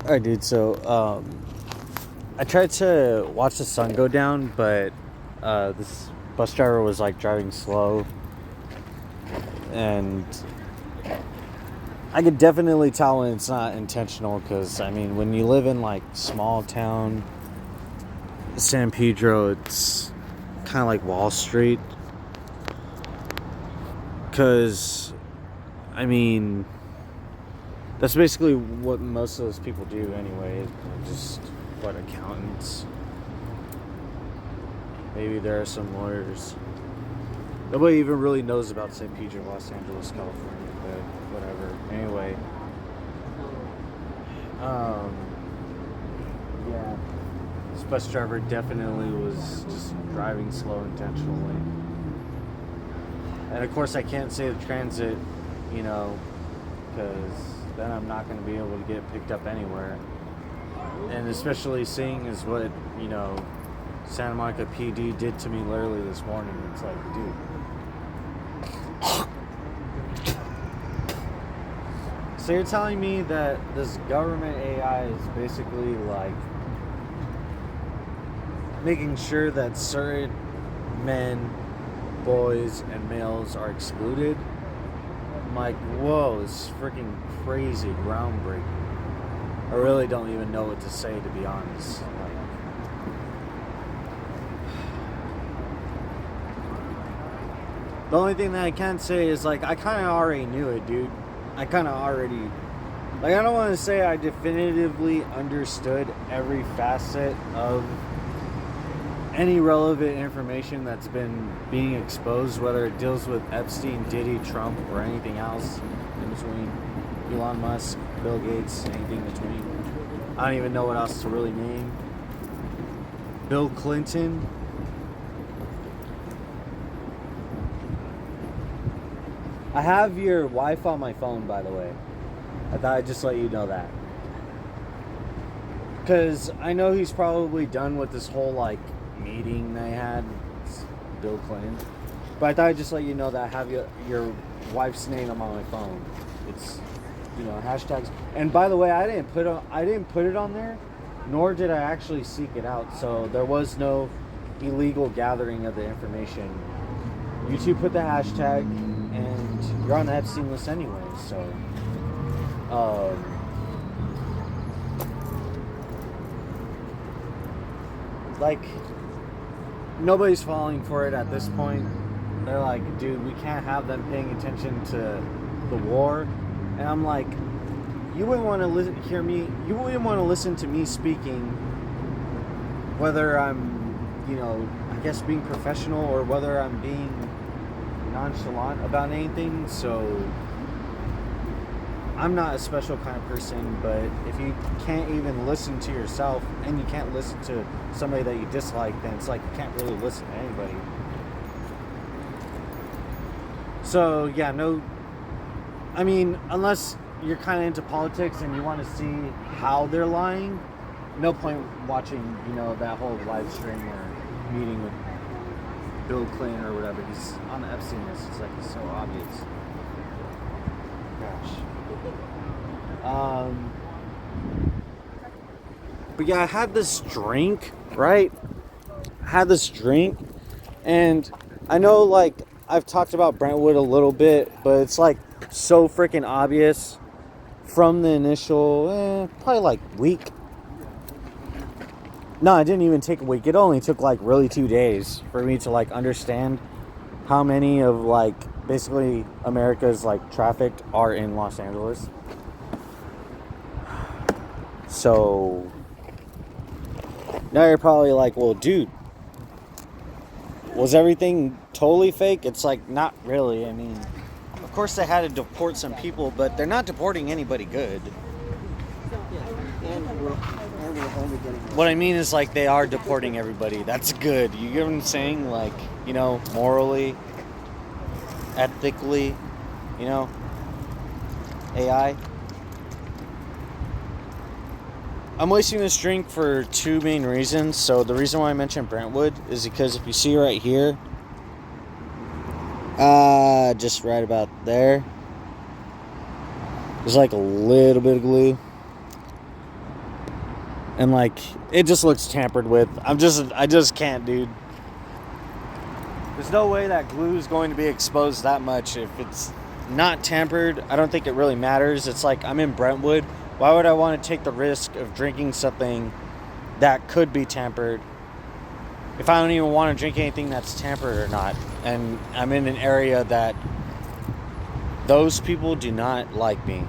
Alright, dude, so, I tried to watch the sun go down, but, this bus driver was, like, driving slow, and I could definitely tell when it's not intentional, because, I mean, when you live in, like, small town San Pedro, it's kind of like Wall Street, because, I mean, that's basically what most of those people do anyway. They're just what, accountants. Maybe there are some lawyers. Nobody even really knows about St. Pedro, Los Angeles, California, but whatever. Anyway, yeah, this bus driver definitely was just driving slow intentionally. And of course, I can't say the transit, because then I'm not going to be able to get picked up anywhere. And especially seeing as what, Santa Monica PD did to me literally this morning. It's like, dude. So you're telling me that this government AI is basically like making sure that certain men, boys, and males are excluded? I'm like, whoa, this is freaking crazy, groundbreaking. I really don't even know what to say, to be honest. The only thing that I can say is, like, I kind of already knew it, dude. I kind of already... Like, I don't want to say I definitively understood every facet of any relevant information that's been being exposed, whether it deals with Epstein, Diddy, Trump, or anything else in between. Elon Musk, Bill Gates, anything in between. I don't even know what else to really name. Bill Clinton. I have your wife on my phone, by the way. I thought I'd just let you know that. Because I know he's probably done with this whole, like, meeting they had. It's Bill Clinton. But I thought I'd just let you know that I have your wife's name on my phone. It's, hashtags. And by the way, I didn't put it on there, nor did I actually seek it out. So there was no illegal gathering of the information. YouTube put the hashtag, and you're on the Epstein list anyway. So, like, nobody's falling for it at this point. They're like, dude, we can't have them paying attention to the war. And I'm like, you wouldn't want to you wouldn't want to listen to me speaking, whether I'm, I guess being professional or whether I'm being nonchalant about anything. So I'm not a special kind of person, but if you can't even listen to yourself and you can't listen to somebody that you dislike, then it's like you can't really listen to anybody. So yeah, unless you're kind of into politics and you want to see how they're lying, no point watching, that whole live stream or meeting with Bill Clinton or whatever. He's on the Epstein list. It's like, it's so obvious. Gosh. But yeah, I had this drink, right? And I know, like, I've talked about Brentwood a little bit, but it's like so freaking obvious from the initial, probably like week. No, I didn't even take a week. It only took like really 2 days for me to like understand how many of like basically America's like trafficked are in Los Angeles. So now you're probably like, well, dude, was everything totally fake? It's like, not really. I mean, of course they had to deport some people, but they're not deporting anybody good. What I mean is, like, they are deporting everybody. That's good. You get what I'm saying? Like, morally, ethically, AI. I'm wasting this drink for two main reasons. So the reason why I mentioned Brentwood is because if you see right here, just right about there, there's like a little bit of glue. And like, it just looks tampered with. I just can't, dude. There's no way that glue is going to be exposed that much if it's not tampered. I don't think it really matters. It's like, I'm in Brentwood. Why would I want to take the risk of drinking something that could be tampered if I don't even want to drink anything that's tampered or not? And I'm in an area that those people do not like me.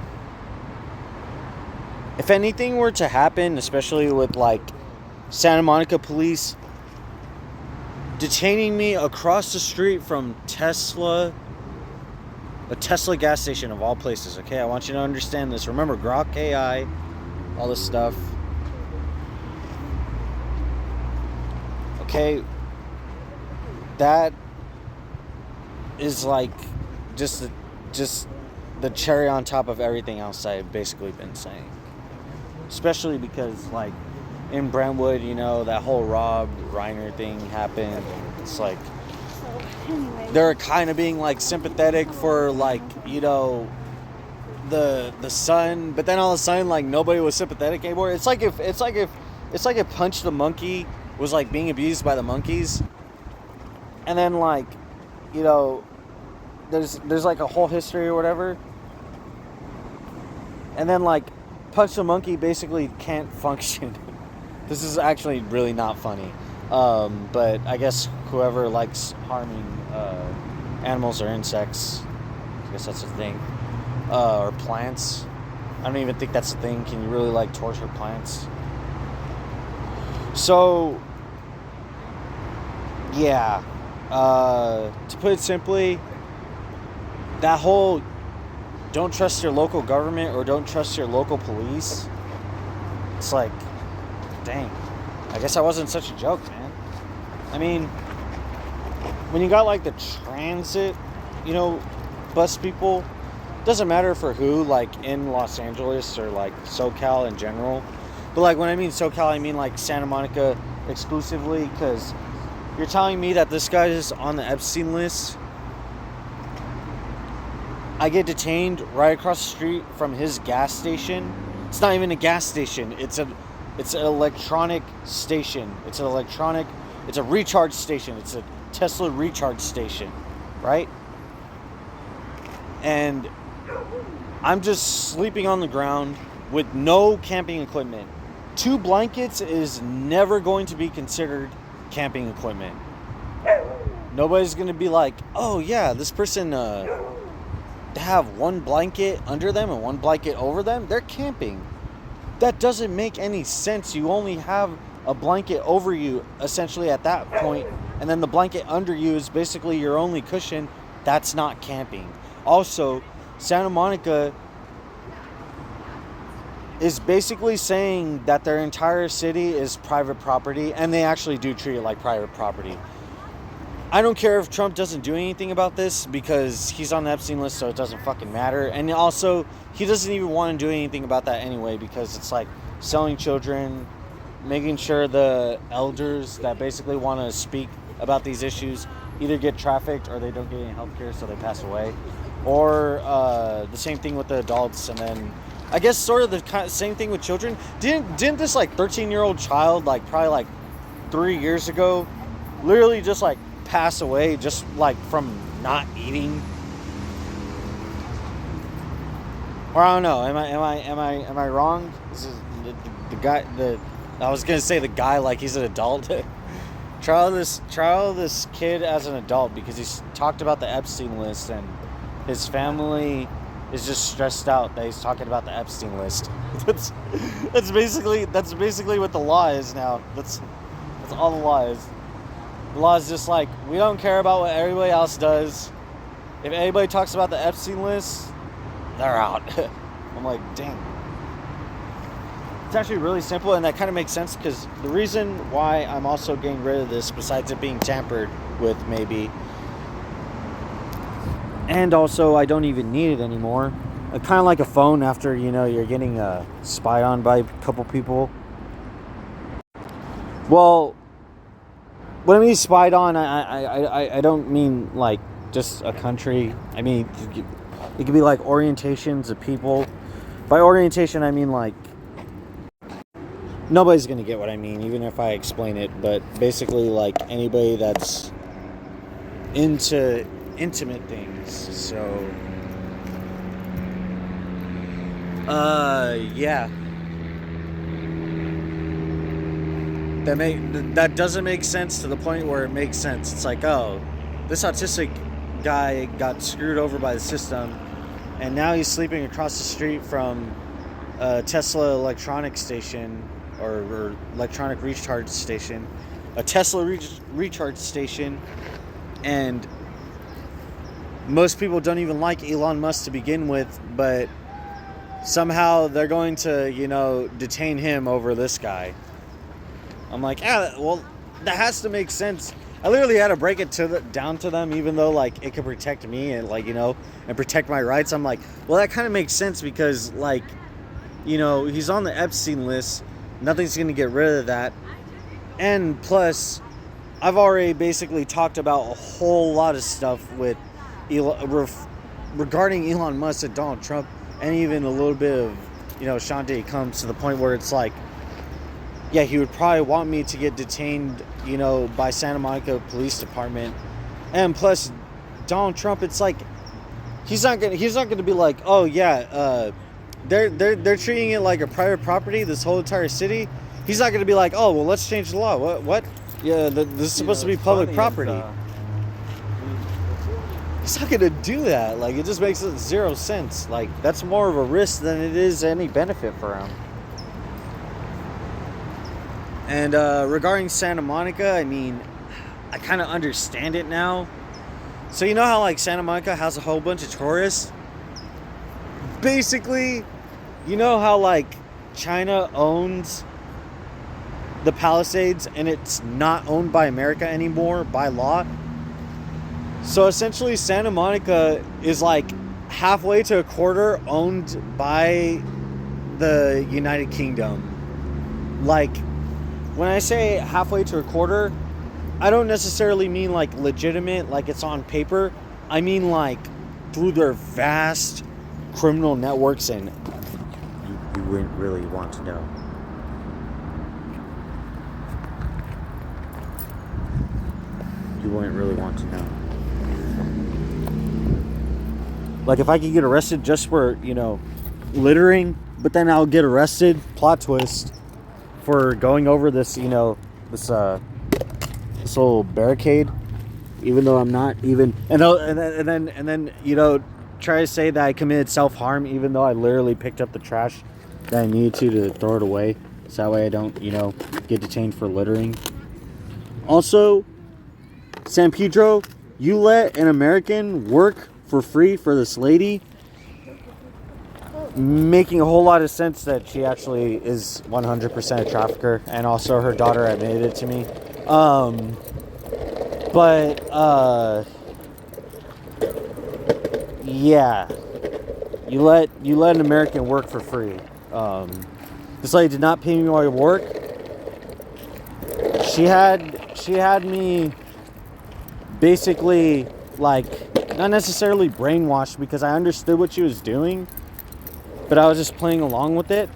If anything were to happen, especially with like Santa Monica police detaining me across the street from a Tesla gas station of all places, okay? I want you to understand this. Remember, Grok AI, all this stuff. Okay? That is like just the cherry on top of everything else I've basically been saying. Especially because, like, in Brentwood, you know, that whole Rob Reiner thing happened. It's like, they're kind of being, like, sympathetic for, like, you know, the son, but then all of a sudden, like, nobody was sympathetic anymore. It's like if Punch the Monkey was, like, being abused by the monkeys, and then, like, you know, there's like a whole history or whatever, and then, like, Punch the Monkey basically can't function. This is actually really not funny. But I guess whoever likes harming animals or insects, I guess that's a thing. Or plants. I don't even think that's a thing. Can you really, like, torture plants? So, yeah. To put it simply, that whole don't trust your local government or don't trust your local police, it's like, dang, I guess I wasn't such a joke, man. I mean, when you got like the transit, you know, bus people, doesn't matter for who, like in Los Angeles or like SoCal in general, but like when I mean SoCal, I mean like Santa Monica exclusively, because you're telling me that this guy is on the Epstein list. I get detained right across the street from his gas station. It's not even a gas station. It's an electronic station. It's a recharge station. It's a Tesla recharge station, right? And I'm just sleeping on the ground with no camping equipment. 2 blankets is never going to be considered camping equipment. Nobody's going to be like, oh yeah, this person have 1 blanket under them and 1 blanket over them. They're camping. That doesn't make any sense. You only have a blanket over you essentially at that point, and then the blanket under you is basically your only cushion. That's not camping. Also, Santa Monica is basically saying that their entire city is private property, and they actually do treat it like private property. I don't care if Trump doesn't do anything about this because he's on the Epstein list, so it doesn't fucking matter. And also, he doesn't even want to do anything about that anyway, because it's like selling children, making sure the elders that basically want to speak about these issues either get trafficked or they don't get any health care, so they pass away. Or the same thing with the adults. And then I guess sort of the same thing with children. Didn't this like 13-year-old child, like probably like 3 years ago, literally just like pass away just like from not eating? Or I don't know. Am I wrong? This is the guy. I was gonna say the guy like he's an adult. Trial this kid as an adult because he's talked about the Epstein list and his family is just stressed out that he's talking about the Epstein list. That's basically what the law is now. That's all the law is. The law is just like, we don't care about what everybody else does. If anybody talks about the Epstein list, they're out. I'm like, dang. It's actually really simple, and that kind of makes sense because the reason why I'm also getting rid of this, besides it being tampered with maybe, and also I don't even need it anymore. Kind of like a phone after, you know, you're getting spied on by a couple people. Well, when I mean spied on, I don't mean like just a country. I mean, it could be like orientations of people. By orientation, I mean like nobody's gonna get what I mean, even if I explain it. But basically, like anybody that's into intimate things. So, yeah. That doesn't make sense to the point where it makes sense. It's like, oh, this autistic guy got screwed over by the system, and now he's sleeping across the street from a Tesla electronic station or electronic recharge station, a Tesla recharge station, and most people don't even like Elon Musk to begin with, but somehow they're going to, detain him over this guy. I'm like, well, that has to make sense. I literally had to break it down to them, even though, like, it could protect me and, like, and protect my rights. I'm like, well, that kind of makes sense because, like, he's on the Epstein list. Nothing's going to get rid of that. And plus, I've already basically talked about a whole lot of stuff with regarding Elon Musk and Donald Trump, and even a little bit of, Sean Diddy Combs, to the point where it's like, yeah, he would probably want me to get detained, by Santa Monica Police Department. And plus, Donald Trump, it's like, he's not gonna be like, oh yeah, they're treating it like a private property, this whole entire city. He's not gonna be like, oh well, let's change the law. What? Yeah, this is supposed to be public property. He's not gonna do that. Like, it just makes zero sense. Like, that's more of a risk than it is any benefit for him. And regarding Santa Monica, I mean, I kind of understand it now. So you know how, like, Santa Monica has a whole bunch of tourists? Basically, you know how, like, China owns the Palisades and it's not owned by America anymore by law? So essentially, Santa Monica is, like, halfway to a quarter owned by the United Kingdom. Like, when I say halfway to a quarter, I don't necessarily mean, like, legitimate, like it's on paper. I mean, like, through their vast criminal networks, and you wouldn't really want to know. You wouldn't really want to know. Like, if I could get arrested just for, littering, but then I'll get arrested, plot twist, for going over this, this little barricade, even though I'm not even, and then try to say that I committed self-harm, even though I literally picked up the trash that I needed to throw it away, so that way I don't, get detained for littering. Also, San Pedro, you let an American work for free for this lady, making a whole lot of sense that she actually is 100% a trafficker, and also her daughter admitted it to me. Yeah, you let an American work for free. This lady did not pay me my work. She had me basically, like, not necessarily brainwashed, because I understood what she was doing, but I was just playing along with it.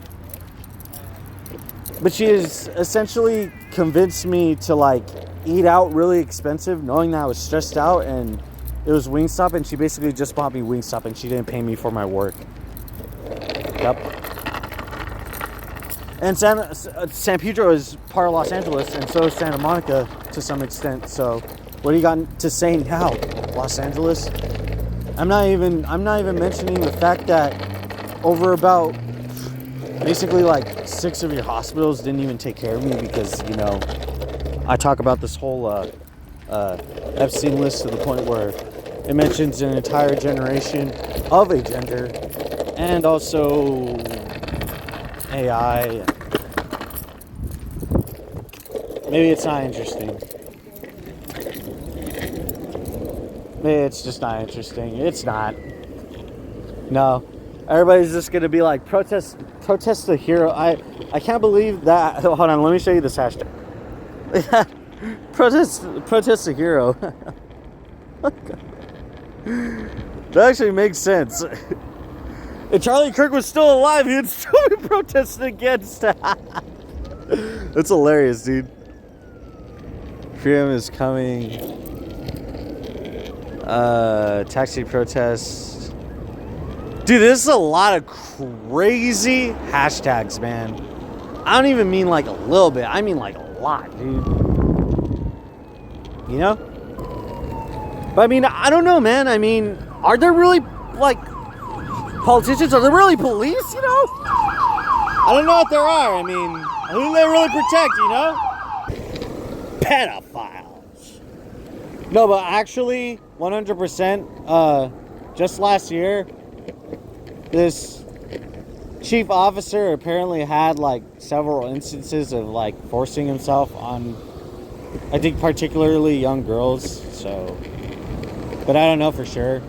But she has essentially convinced me to, like, eat out really expensive, knowing that I was stressed out, and it was Wingstop, and she basically just bought me Wingstop, and she didn't pay me for my work. Yep. And San Pedro is part of Los Angeles, and so is Santa Monica to some extent. So, what do you got to say now, Los Angeles? I'm not even mentioning the fact that over about basically like 6 of your hospitals didn't even take care of me because, I talk about this whole Epstein list to the point where it mentions an entire generation of a gender, and also AI. Maybe it's not interesting. Maybe it's just not interesting. It's not. No. Everybody's just going to be like, protest the hero. I can't believe that. Hold on, let me show you this hashtag. protest the hero. That actually makes sense. If Charlie Kirk was still alive, he'd still be protesting against. That's hilarious, dude. Freedom is coming. Taxi protests. Dude, this is a lot of crazy hashtags, man. I don't even mean like a little bit. I mean like a lot, dude. You know? But I mean, I don't know, man. I mean, are there really, like, politicians? Are there really police, you know? I don't know if there are. I mean, who do they really protect, you know? Pedophiles. No, but actually, 100%, just last year, this chief officer apparently had, like, several instances of, like, forcing himself on, I think, particularly young girls, so... But I don't know for sure.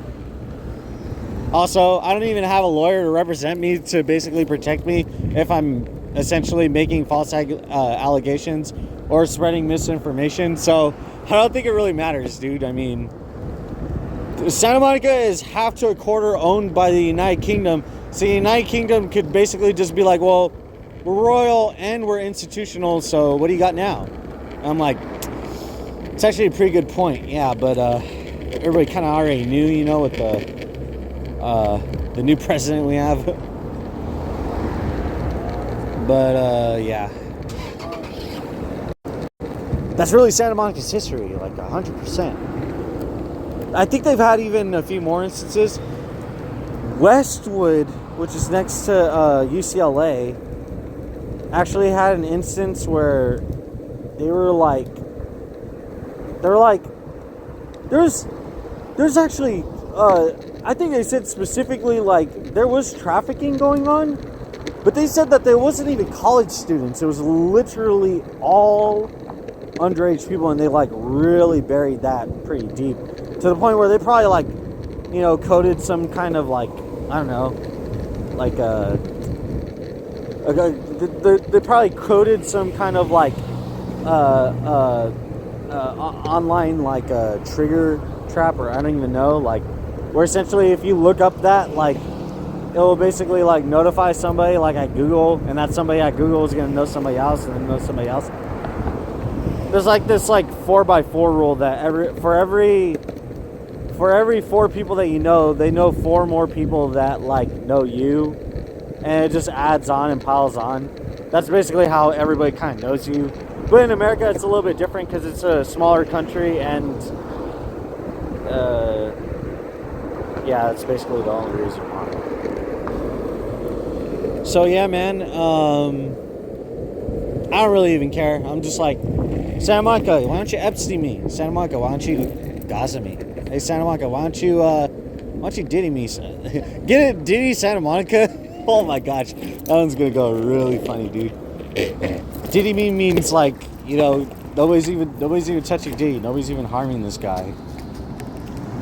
Also, I don't even have a lawyer to represent me to basically protect me if I'm essentially making false allegations or spreading misinformation. So I don't think it really matters, dude. I mean, Santa Monica is half to a quarter owned by the United Kingdom. So the United Kingdom could basically just be like, well, we're royal and we're institutional, so what do you got now? And I'm like, it's actually a pretty good point. Yeah, but everybody kind of already knew, you know, with the new president we have. But yeah, that's really Santa Monica's history, like 100%. I think they've had even a few more instances. Westwood, which is next to UCLA, actually had an instance where there's actually, I think they said specifically, like, there was trafficking going on, but they said that there wasn't even college students. It was literally all underage people, and they, like, really buried that pretty deep, to the point where they probably, like, you know, coded some kind of, like, I don't know, like, they probably coded some kind of, like, online, like, trigger trap, or I don't even know, like, where essentially if you look up that, like, it will basically, like, notify somebody, like, at Google, and that somebody at Google is going to know somebody else, and then know somebody else. There's, like, this, like, 4x4 rule that for every 4 people that you know, they know 4 more people that, like, know you, and it just adds on and piles on. That's basically how everybody kind of knows you. But in America, it's a little bit different because it's a smaller country, and yeah, that's basically the only reason why. So yeah, man, I don't really even care. I'm just like, Santa Monica, why don't you Epstein me? Santa Monica, why don't you Gaza me? Hey, Santa Monica, why don't you Diddy me? Get it, Diddy Santa Monica? Oh my gosh, that one's gonna go really funny, dude. Diddy me means, like, you know, nobody's even touching Diddy. Nobody's even harming this guy.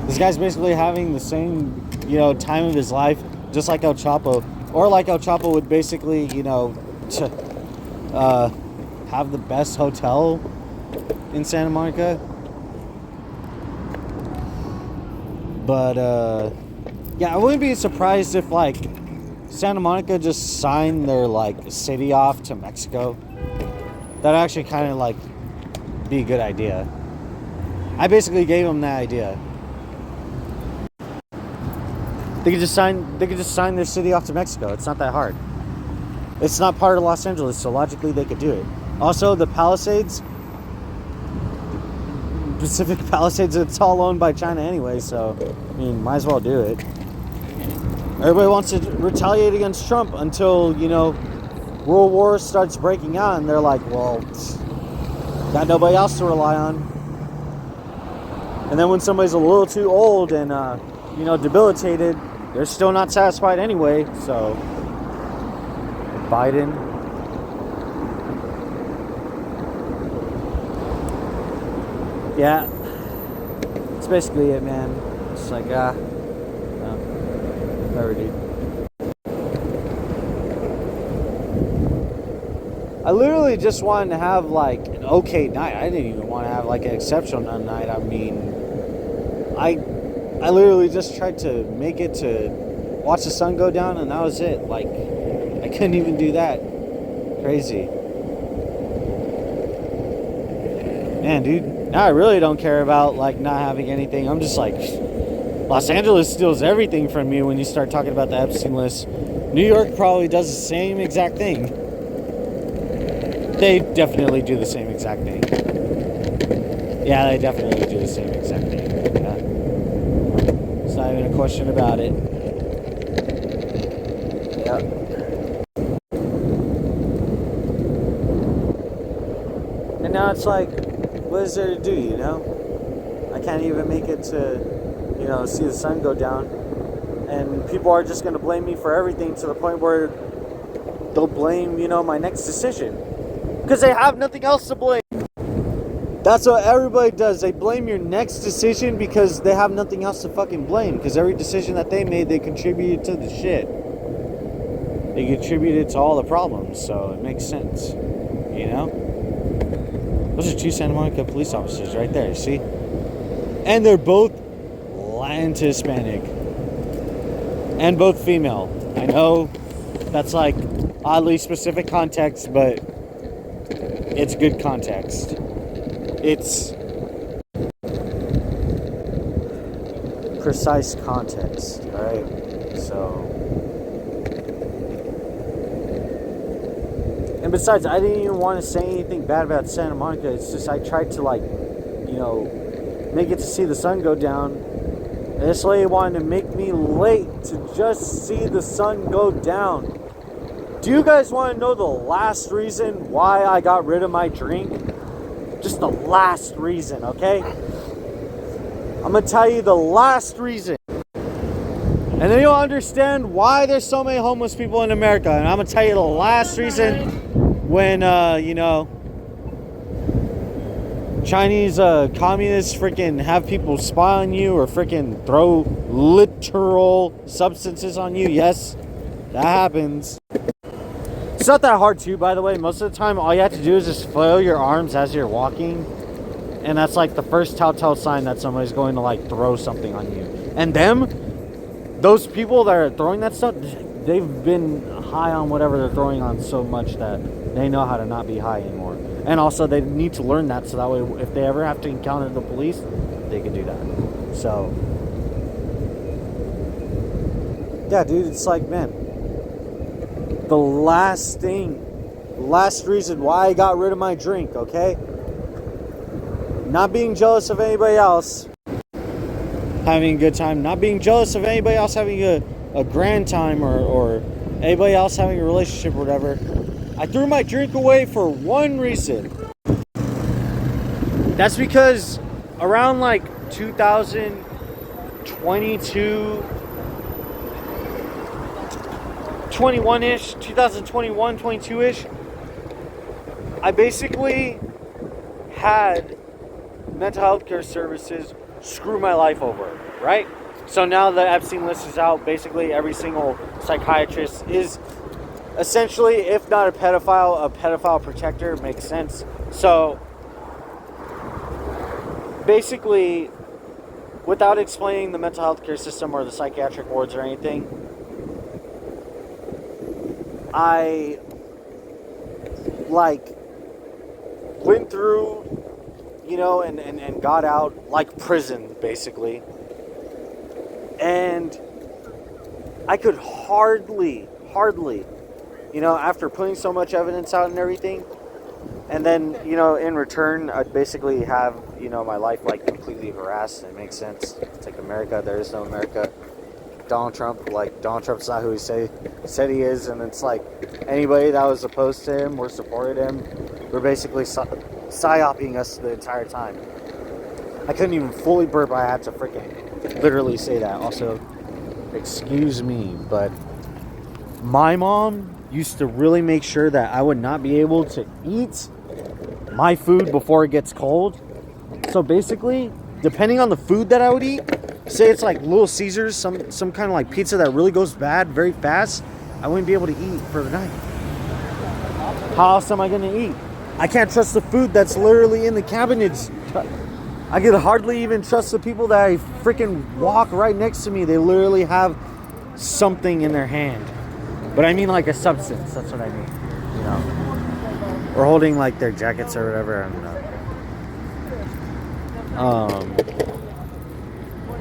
This guy's basically having the same, you know, time of his life, just like El Chapo, or like El Chapo would basically, you know, have the best hotel in Santa Monica. But yeah, I wouldn't be surprised if, like, Santa Monica just signed their, like, city off to Mexico. That'd actually kind of, like, be a good idea. I basically gave them that idea. They could just sign their city off to Mexico. It's not that hard. It's not part of Los Angeles, so logically they could do it. Also, the Palisades, Pacific Palisades, it's all owned by China anyway, so, I mean, might as well do it. Everybody wants to retaliate against Trump until, you know, World War starts breaking out, and they're like, well, got nobody else to rely on. And then when somebody's a little too old and, you know, debilitated, they're still not satisfied anyway, so Biden. Yeah, that's basically it, man. It's like, whatever, dude. I literally just wanted to have, like, an okay night. I didn't even want to have, like, an exceptional night. I mean, I literally just tried to make it to watch the sun go down, and that was it. Like, I couldn't even do that. Crazy. Man, dude, now I really don't care about like not having anything. I'm just like, Los Angeles steals everything from me when you start talking about the Epstein list. New York probably does the same exact thing. They definitely do the same exact thing. Yeah, they definitely do the same exact thing. Yeah. It's not even a question about it. Yep. And now it's like, what is there to do, you know? I can't even make it to, you know, see the sun go down. And people are just going to blame me for everything to the point where they'll blame, you know, my next decision. Because they have nothing else to blame. That's what everybody does. They blame your next decision because they have nothing else to fucking blame. Because every decision that they made, they contributed to the shit. They contributed to all the problems. So it makes sense. You know? Those are two Santa Monica police officers right there, see? And they're both Latin to Hispanic. And both female. I know that's like oddly specific context, but it's good context. It's precise context, alright? So, and besides, I didn't even want to say anything bad about Santa Monica. It's just I tried to, like, you know, make it to see the sun go down. And this lady wanted to make me late to just see the sun go down. Do you guys want to know the last reason why I got rid of my drink? Just the last reason, okay? I'm gonna tell you the last reason. And then you'll understand why there's so many homeless people in America. And I'm gonna tell you the last reason when, you know, Chinese communists freaking have people spy on you or freaking throw literal substances on you. Yes, that happens. It's not that hard too, by the way. Most of the time, all you have to do is just flail your arms as you're walking. And that's like the first telltale sign that somebody's going to like throw something on you. And those people that are throwing that stuff, they've been high on whatever they're throwing on so much that they know how to not be high anymore. And also they need to learn that so that way if they ever have to encounter the police, they can do that. So, yeah, dude, it's like, man, the last reason why I got rid of my drink, okay? Not being jealous of anybody else having a good time, not being jealous of anybody else having a grand time or anybody else having a relationship or whatever. I threw my drink away for one reason. That's because around like 2022, 21-ish, 2021, 22-ish, I basically had mental health care services screw my life over, right? So now the Epstein list is out. Basically, every single psychiatrist is essentially, if not a pedophile protector. Makes sense. So basically, without explaining the mental health care system or the psychiatric wards or anything, I like went through, you know, and got out like prison, basically. And I could hardly, you know, after putting so much evidence out and everything, and then, you know, in return, I'd basically have, you know, my life like completely harassed. It makes sense. It's like America. There is no America. Donald Trump's not who he said he is, and it's like anybody that was opposed to him or supported him were basically psyoping us the entire time. I couldn't even fully burp. I had to freaking literally say that. Also, excuse me, but my mom used to really make sure that I would not be able to eat my food before it gets cold. So basically, depending on the food that I would eat, say it's like Little Caesars, some kind of like pizza that really goes bad very fast, I wouldn't be able to eat for the night. How else am I going to eat? I can't trust the food that's literally in the cabinets. I could hardly even trust the people that I freaking walk right next to me. They literally have something in their hand. But I mean like a substance. That's what I mean. You know. Or holding like their jackets or whatever. I don't know.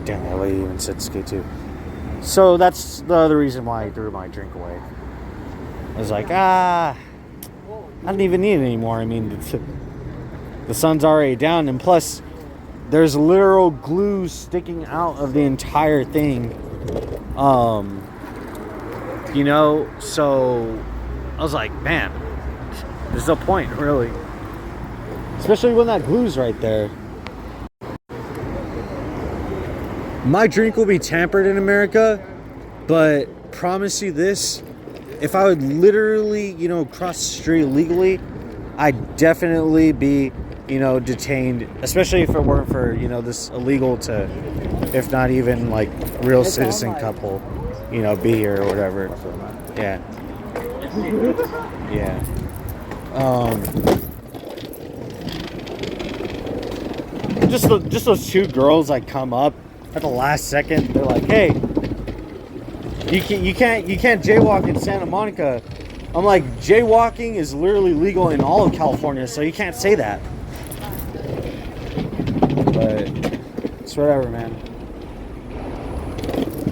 Damn, that lady even said skate too. So that's the other reason why I threw my drink away. I was like, I don't even need it anymore. I mean, the sun's already down, and plus, there's literal glue sticking out of the entire thing. You know, so I was like, man, there's no point, really. Especially when that glue's right there. My drink will be tampered in America, but promise you this, if I would literally, you know, cross the street legally, I'd definitely be, you know, detained, especially if it weren't for, you know, this illegal to, if not even like real citizen couple, you know, be here or whatever. Yeah. Yeah. Just those two girls like come up at the last second. They're like, "Hey, you can't jaywalk in Santa Monica." I'm like, jaywalking is literally legal in all of California, so you can't say that. But it's whatever, man.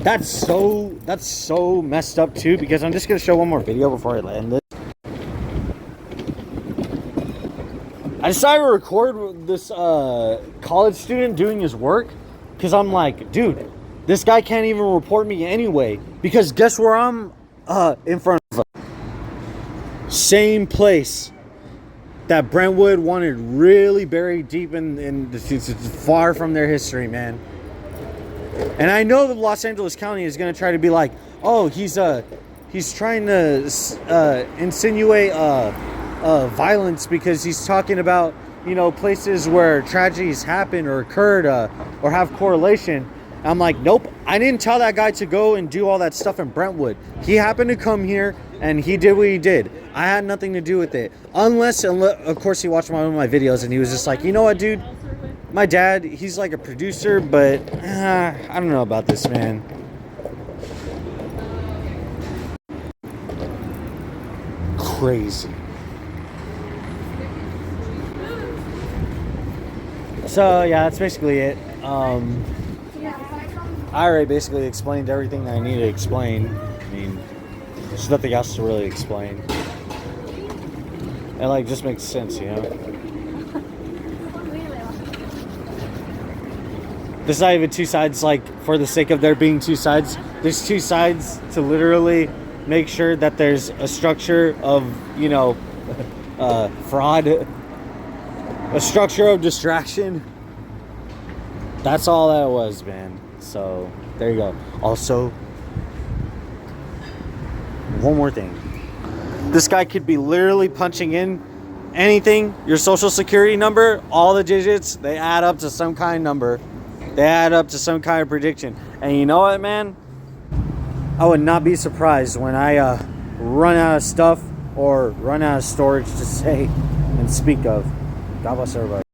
That's so messed up too, because I'm just gonna show one more video before I end this. I decided to record this college student doing his work, because I'm like, dude, this guy can't even report me anyway, because guess where I'm in front of? Same place that Brentwood wanted really buried deep in far from their history, man. And I know that Los Angeles County is going to try to be like, oh, he's trying to insinuate violence because he's talking about, you know, places where tragedies happen or occurred or have correlation. I'm like, nope, I didn't tell that guy to go and do all that stuff in Brentwood. He happened to come here and he did what he did. I had nothing to do with it. Unless, of course, he watched one of my videos and he was just like, you know what, dude? My dad, he's like a producer, but I don't know about this, man. Crazy. So, yeah, that's basically it. I already basically explained everything that I needed to explain. I mean, there's nothing else to really explain. It, like, just makes sense, you know? There's not even two sides, like, for the sake of there being two sides. There's two sides to literally make sure that there's a structure of, you know, fraud. A structure of distraction. That's all that was, man. So, there you go. Also, one more thing. This guy could be literally punching in anything, your social security number, all the digits, they add up to some kind of number. They add up to some kind of prediction. And you know what, man? I would not be surprised when I run out of stuff or run out of storage to say and speak of. God bless everybody.